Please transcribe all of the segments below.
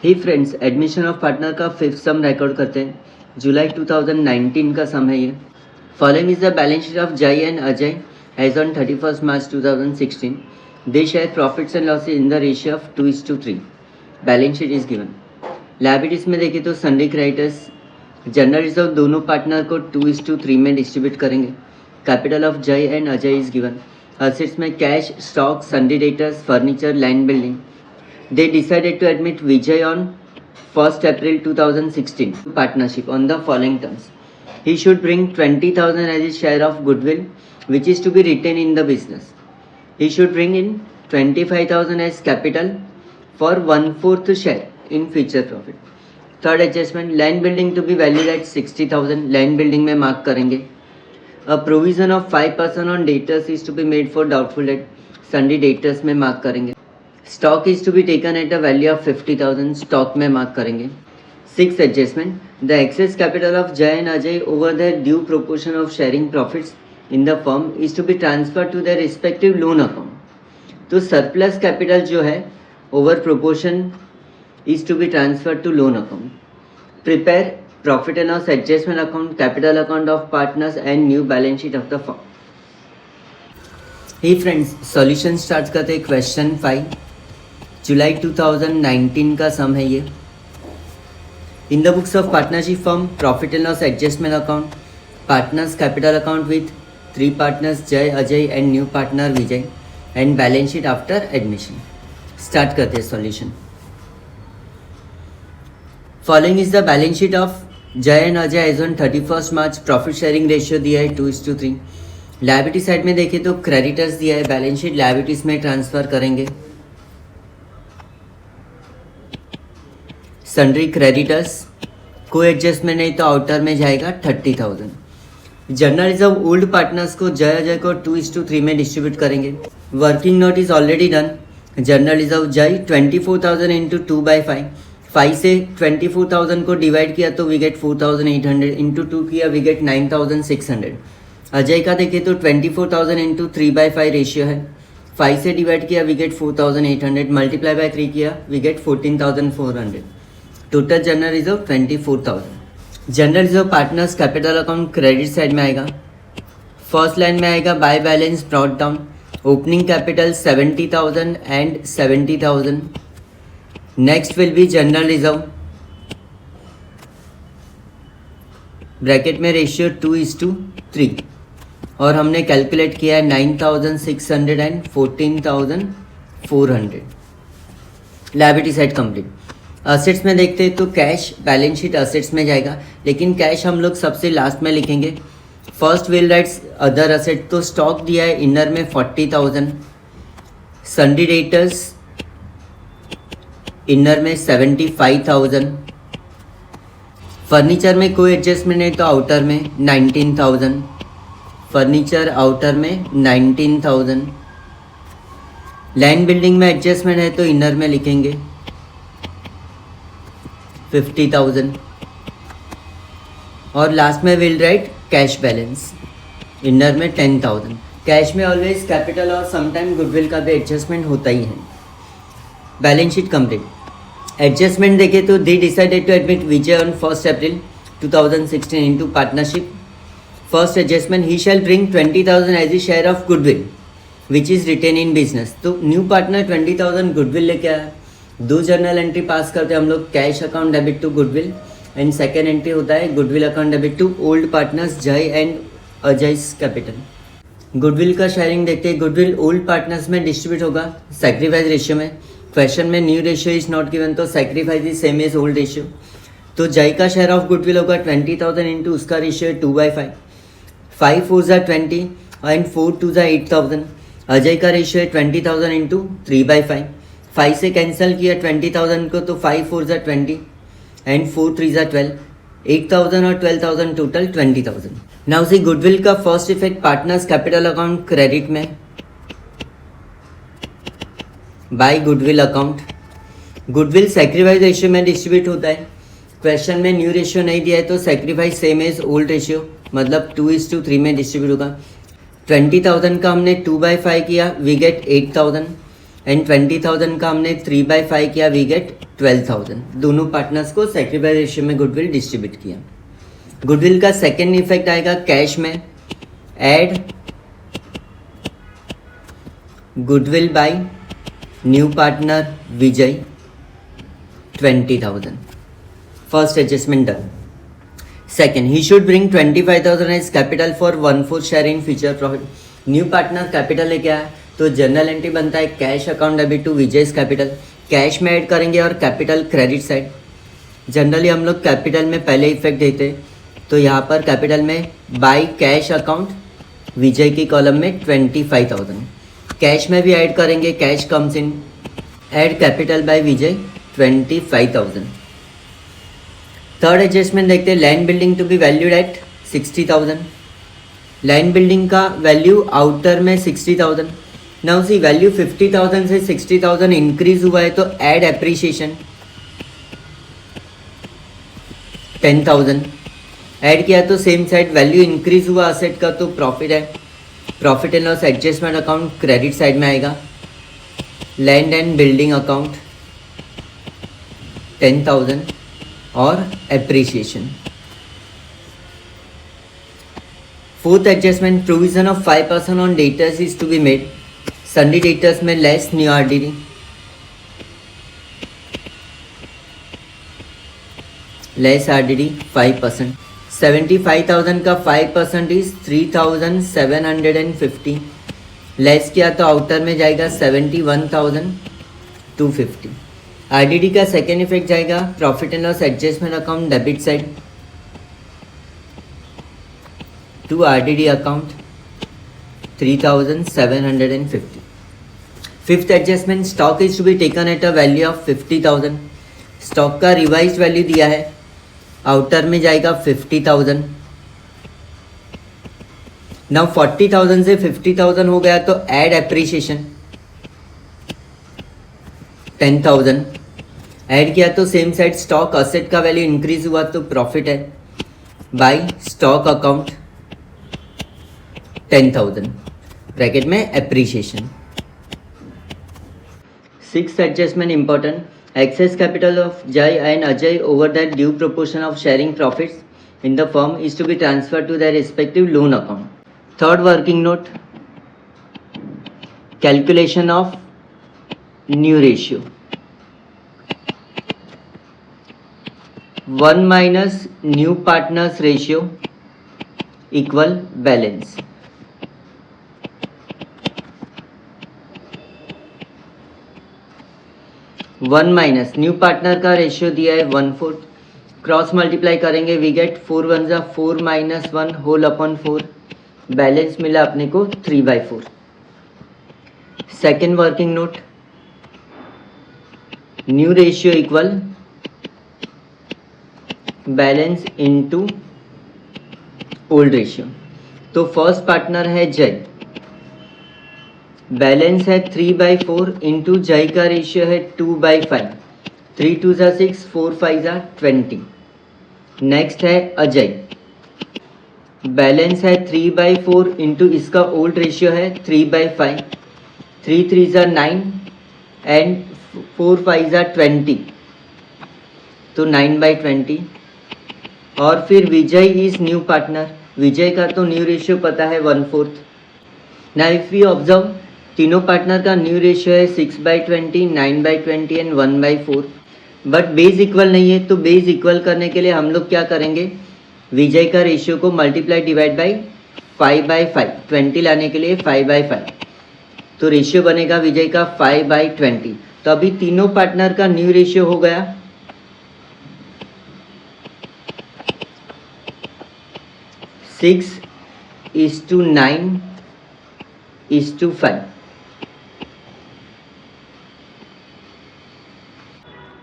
He friends, admission of partner का fifth sum record करते हैं। जुलाई 2019 का सम है ये। Following is the balance sheet of Jay and Ajay as on 31 March 2016। They share profits and losses in the ratio of 2:3। Balance sheet is given. Liabilities में देखें तो सन्डी क्रेडिटर्स, जनरल रिजर्व दोनों पार्टनर को 2:3 में डिस्ट्रीब्यूट करेंगे। Capital of Jay and Ajay is given. Assets में cash, stock, सन्डी debtors, furniture, land building. They decided to admit Vijay on 1st April 2016 to partnership on the following terms. He should bring 20,000 as his share of goodwill, which is to be retained in the business. He should bring in 25,000 as capital for 1/4 share in future profit. Third adjustment, land building to be valued at 60,000. Land building में mark करेंगे. A provision of 5% on debtors is to be made for doubtful debt. Sundry debtors में mark करेंगे. Stock is to be taken at a value of 50,000. Stock में mark करेंगे. Six adjustment, the excess capital of Jay and Ajay over the due proportion of sharing profits in the firm is to be transfer to the respective loan account. तो surplus capital जो है over proportion is to be transfer to loan account. Prepare profit and loss adjustment account, capital account of partners and new balance sheet of the firm. He friends, solution start करते हैं. Question 5 जुलाई 2019 का sum है ये. In the books of partnership firm, profit and loss adjustment account, partners capital account with 3 partners Jay, Ajay and new partner Vijay, and balance sheet after admission. Start करते हैं solution. Following is the balance sheet of Jay and Ajay as on 31 March. Profit sharing ratio दिया है 2:3. Liability side में देखें तो creditors दिया है. Balance sheet liabilities में ट्रांसफर करेंगे. सन्ड्री क्रेडिटर्स, कोई एडजस्टमेंट नहीं तो आउटर में जाएगा 30,000. जनरल रिजर्व ओल्ड पार्टनर्स को जय अजय को 2:3 में डिस्ट्रीब्यूट करेंगे. Working note is already done. General reserve जय 24,000 इंटू 2/5. 5 से 24,000 को डिवाइड किया तो वी गेट 4,800. इंटू 2 किया वी गेट 9,600. अजय का देखें तो 24,000 इंटू 3/5 रेशियो है. 5 से डिवाइड किया वी गेट 4,800. मल्टीप्लाई बाय 3 किया we get 14,400. Total general reserve 24,000. General reserve partners capital account credit side में आएगा. फर्स्ट लाइन में आएगा by balance brought down. Opening capital 70,000 and 70,000. Next will be general reserve. Bracket में ratio 2:3 और हमने calculate किया है 9,600 and 14,400. Liability side complete. Assets में देखते हैं तो कैश बैलेंस शीट असेट्स में जाएगा, लेकिन कैश हम लोग सबसे लास्ट में लिखेंगे. First wheel rights other asset, तो स्टॉक दिया है इनर में 40,000. सन्डी डेटर्स इनर में 75,000. फर्नीचर में कोई एडजस्टमेंट नहीं तो आउटर में 19,000. फर्नीचर आउटर में 19,000. लैंड बिल्डिंग में एडजस्टमेंट है तो इनर में लिखेंगे 50,000. और लास्ट में will write cash balance inner में 10,000. कैश में ऑलवेज कैपिटल और समटाइम गुडविल का भी एडजस्टमेंट होता ही है. Balance sheet complete. एडजस्टमेंट देखें तो they decided to admit Vijay on 1st April 2016 into partnership. First adjustment, he shall bring 20,000 as a share of goodwill which is retained in business. तो new partner 20,000 goodwill लेके आया. 2 journal entry पास करते हैं हम लोग. Cash account debit to goodwill and second entry होता है goodwill account debit to old partners Jay and Ajay's capital. Goodwill का शेयरिंग देखते हैं. गुडविल ओल्ड पार्टनर्स में डिस्ट्रीब्यूट होगा सैक्रिफाइस रेशियो में. क्वेश्चन में new ratio is not given, तो sacrifice is same as old ratio. तो जय का शेयर ऑफ गुडविल होगा 20,000 इंटू उसका रेशियो है 2/5. 5 4 ज़ा 20 एंड 4 2 ज़ा 8,000. अजय का रेशियो है 20,000 इंटू 3/5. 5 से कैंसिल किया 20,000 को तो 5 4 ज़ा 20 एंड 4 3 ज़ा 12. 8,000 और 12,000 टोटल 20,000. नाउ सी गुडविल का first effect partners capital account credit में by goodwill account. Goodwill sacrifice ratio में डिस्ट्रीब्यूट होता है. क्वेश्चन में न्यू रेशियो नहीं दिया है तो sacrifice same as old ratio, मतलब 2:3 में डिस्ट्रीब्यूट होगा. 20,000 का हमने 2/5 किया, वी गेट 8,000 एंड 20,000 का हमने 3/5 किया, वी गेट 12,000। दोनों पार्टनर्स को सैक्रिफाइस रेशियो में गुडविल डिस्ट्रीब्यूट किया। गुडविल का सेकेंड इफेक्ट आएगा कैश में, add goodwill by new partner Vijay 20,000। First adjustment done. Second, he should bring 25,000 as capital for 1/4 share in future profit. New partner capital लेके आया तो general entry बनता है cash account debit to Vijay's capital. Cash में add करेंगे और capital credit side. Generally हम लोग कैपिटल में पहले इफेक्ट देते, तो यहाँ पर कैपिटल में बाय कैश अकाउंट विजय की कॉलम में 25,000। कैश में भी ऐड करेंगे, cash comes in, add capital by Vijay 25,000। Third adjustment देखते हैं, land building to be valued at 60,000। Land building का वैल्यू आउटर में 60,000। नाउ सी वैल्यू 50,000 से 60,000 इंक्रीज हुआ है तो ऐड एप्रिसिएशन 10,000। ऐड किया तो सेम साइड वैल्यू इंक्रीज हुआ असेट का तो प्रॉफिट है, profit and loss adjustment account credit side में आएगा। लैंड एंड बिल्डिंग अकाउंट 10,000 और appreciation. Fourth adjustment, provision of 5% on debtors is to be made. Sundry debtors में less new RDD, less RDD 5%। 75,000 का 5% is 3,750। Less किया तो outer में जाएगा 71,250। RDD का सेकेंड इफेक्ट जाएगा profit and loss adjustment account debit side to RDD account 3,750। Fifth adjustment, stock is to be taken at a value of 50,000। Stock का revise value दिया है, आउटर में जाएगा 50,000। नाउ 40,000 से 50,000 हो गया तो ऐड एप्रिसिएशन 10,000। ऐड किया तो सेम साइड स्टॉक असेट का वैल्यू इंक्रीज हुआ तो प्रॉफिट है, बाय स्टॉक अकाउंट 10,000 ब्रैकेट में appreciation. Sixth adjustment important, excess capital of Jai and Ajay over that due proportion of sharing profits in the firm is to be transferred to their respective loan account. Third working note, calculation of new ratio 1 minus new partners ratio equal balance। One minus new partner का ratio दिया है 1/4, cross multiply करेंगे we get 4 1 जा 4 minus 1 whole upon 4। Balance मिला अपने को 3/4। Second working note, new ratio equal balance into old ratio. तो first partner है जय, बैलेंस है 3/4 इंटू जय का रेशियो है 2/5। 3 2 जा 6, 4 5 जा 20। नेक्स्ट है अजय, बैलेंस है 3/4 इंटू इसका ओल्ड रेशियो है 3/5। 3 3 जा 9 एंड 4 5 जा 20 तो 9/20। और फिर विजय इज न्यू पार्टनर, विजय का तो न्यू रेशियो पता है 1/4। नाउ इफ वी ऑब्जर्व तीनों पार्टनर का न्यू रेशियो है 6/20, 9/20 एंड 1/4। बट बेस इक्वल नहीं है तो बेस इक्वल करने के लिए हम लोग क्या करेंगे, विजय का रेशियो को मल्टीप्लाई डिवाइड बाई 5/5, 20 लाने के लिए 5/5 तो रेशियो बनेगा विजय का 5/20। तो अभी तीनों पार्टनर का न्यू रेशियो हो गया 6:9:5।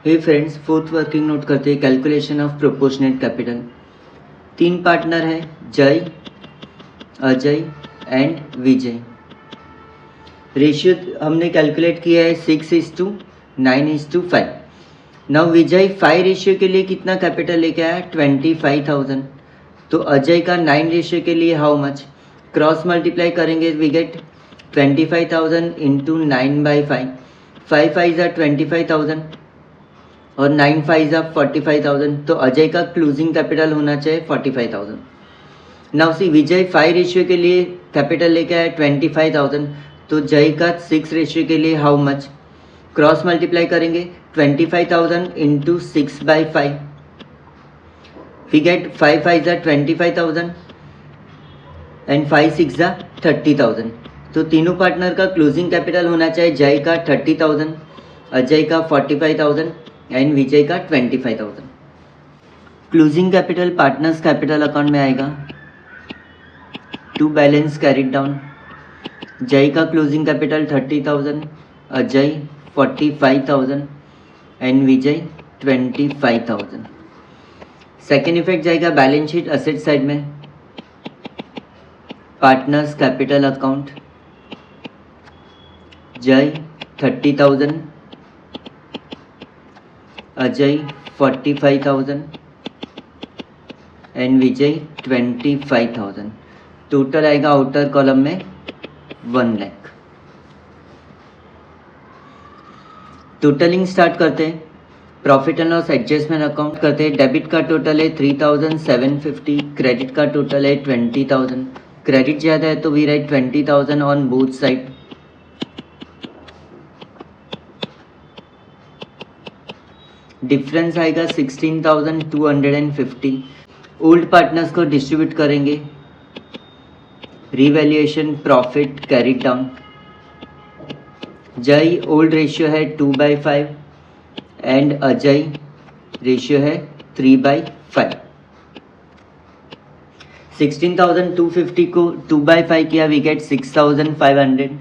Hey friends, fourth working note करते हैं, कैलकुलेशन ऑफ प्रोपोर्शनेट कैपिटल। तीन पार्टनर हैं जय, अजय एंड विजय। रेशियो हमने कैलकुलेट किया है 6:9:5। नाउ विजय 5 रेशियो के लिए कितना कैपिटल लेके आया 25,000। तो अजय का 9 रेशियो के लिए हाउ मच, क्रॉस मल्टीप्लाई करेंगे वी गेट 25,000 इंटू 9/5 5 5 are 25,000 और 9 5 are 45,000, तो अजय का क्लोजिंग कैपिटल होना चाहिए 45,000। नाउ सी विजय 5 रेशियो के लिए कैपिटल लेके आया 25,000, तो जय का 6 रेशियो के लिए हाउ मच, क्रॉस मल्टीप्लाई करेंगे 25,000 into 6/5, we get 5 5 are 25,000 and 5 6 are 30,000। तो तीनों पार्टनर का क्लोजिंग कैपिटल होना चाहिए जय का 30,000, अजय का 45,000 एंड विजय का 25,000। Closing capital partners capital account में आएगा। टू बैलेंस कैरिड डाउन, जय का closing capital 30,000, Ajay 45,000 and Vijay 25,000। Second effect जाएगा बैलेंस शीट असेट साइड में। पार्टनर्स कैपिटल अकाउंट, जय 30,000, अजय 45,000 एंड विजय 25,000। टोटल आएगा आउटर कॉलम में 1 लाख। टोटलिंग स्टार्ट करते हैं। Profit and loss adjustment account करते हैं। डेबिट का टोटल है 3,750, क्रेडिट का टोटल है 20,000। क्रेडिट ज़्यादा है तो we write 20,000 on both side. Difference आएगा 16,250। ओल्ड पार्टनर्स को डिस्ट्रीब्यूट करेंगे। Revaluation profit carried down, Jay old ratio है 2/5 एंड अजय रेशियो है 3/5। 16,250 को 2/5 किया, we get 6,500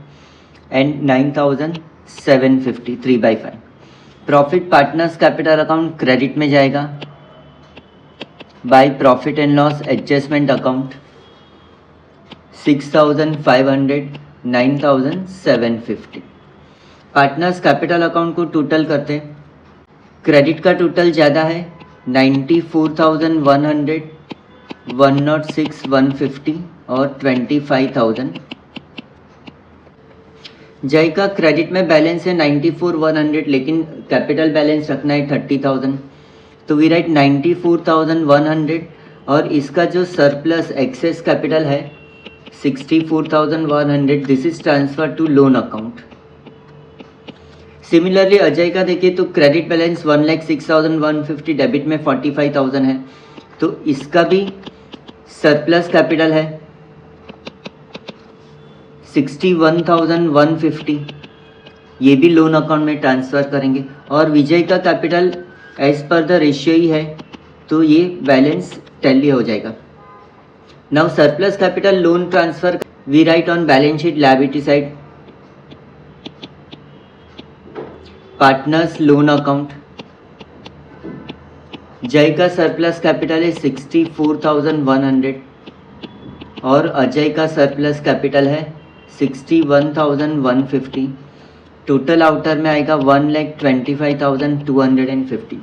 and 9,750 3/5। Profit partners capital account credit में जाएगा by profit and loss adjustment account 6,500 9,750। Partners capital account को टोटल करते हैं। क्रेडिट का टोटल ज़्यादा है 94,100, 106,150 और 25,000। जय का क्रेडिट में बैलेंस है 94,100, लेकिन कैपिटल बैलेंस रखना है 30,000, तो वी राइट 94,100 और इसका जो सरप्लस एक्सेस कैपिटल है 64,100, this is transfer to loan account. Similarly Ajay का देखिए तो क्रेडिट बैलेंस 1,06,150, डेबिट में 45,000 है, तो इसका भी सरप्लस कैपिटल है 61,150, ये भी लोन अकाउंट में ट्रांसफ़र करेंगे। और विजय का capital as per the ratio ही है, तो ये बैलेंस टैली हो जाएगा। Now surplus capital loan transfer we write on balance sheet liability side. Partners loan account, Jay का सरप्लस कैपिटल है 64,100 और अजय का सरप्लस कैपिटल है 61,150। टोटल आउटर में आएगा 1,25,250।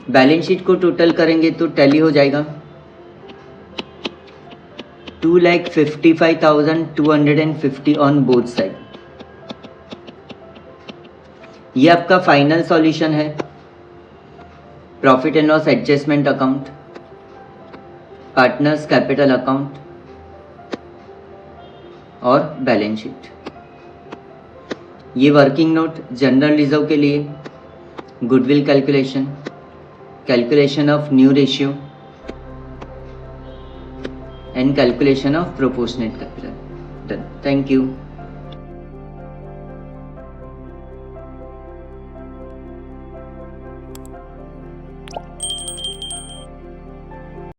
बैलेंस शीट को टोटल करेंगे तो टैली हो जाएगा 2,55,250 ऑन बोथ साइड। ये आपका फाइनल सॉल्यूशन है profit and loss adjustment account, partners capital account और बैलेंस शीट। ये वर्किंग नोट जनरल रिजर्व के लिए, goodwill calculation, calculation of new ratio and calculation of proportionate capital. Done. Thank you.